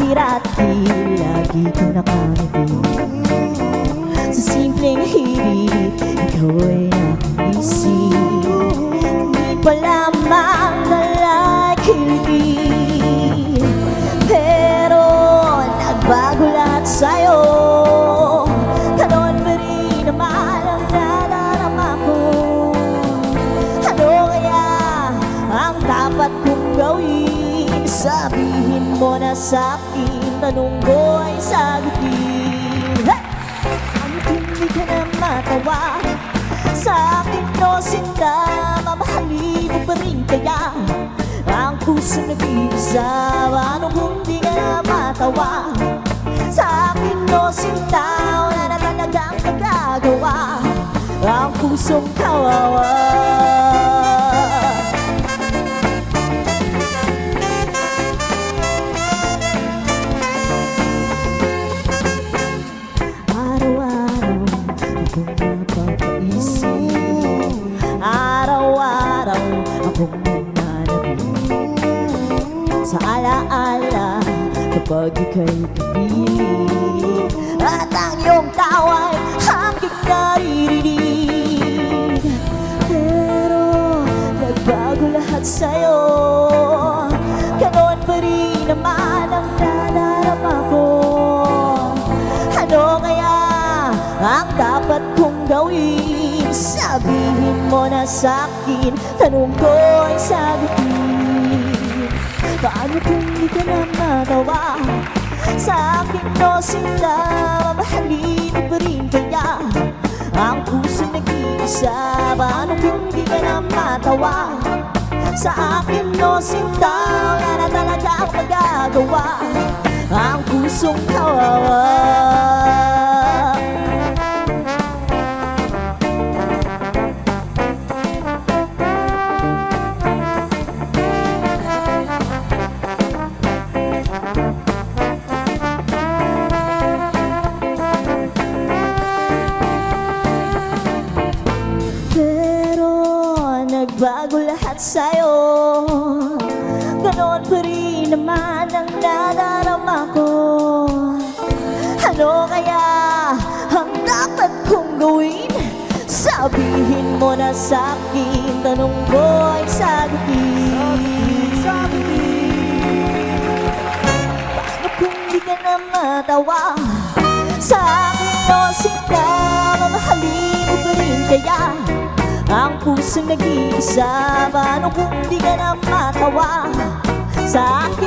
birati, lagi kang nakangiti. Sa simpleng hirit, ikaw ay nakisip. Di pa lamang nala'y kiliti, pero nagbago lahat sa'yo. Ganon pa rin naman ang nadarama ko. Ano kaya ang dapat kong gawin? Sabihin mo na sa'kin, tanong ko ay sagutin. Hey! Ano kung di ka na matawa sa'kin, no sinta? Mamahalin mo pa rin kaya ang puso nag-iisa? Ano kung di ka na matawa sa'kin, no sinta? Wala na talagang magagawa ang pusong kawawa. Araw-araw akong napapaisip, araw-araw akong nananabik sa alaala kapag ika'y kapiling, at ang iyong tawa'y hanggang naririnig. Pero nagbago lahat sa'yo, ganon pa rin naman ang nadarama ko. Ano kaya ang dapat kong gawin? Sabihin mo na sa'kin, tanong ko ay sagutin. Paano kung di ka na matawa sa'kin, no sinta? Mamahalin mo pa rin kaya ang puso nag-iisa? Paano kung di ka na matawa sa'kin, no sinta? Wala na talaga ang magagawa ang pusong kawawa. Nagbago lahat sa'yo, ganon pa rin naman ang nadarama ko. Ano kaya ang dapat kong gawin? Sabihin mo na sa'kin, tanong ko ay sagutin. Paano kung di ka na matawa sa'kin, no sinta? Mamahalin mo pa rin kaya ang puso nag-iisa? Paano kung di ka na matawa sa'kin,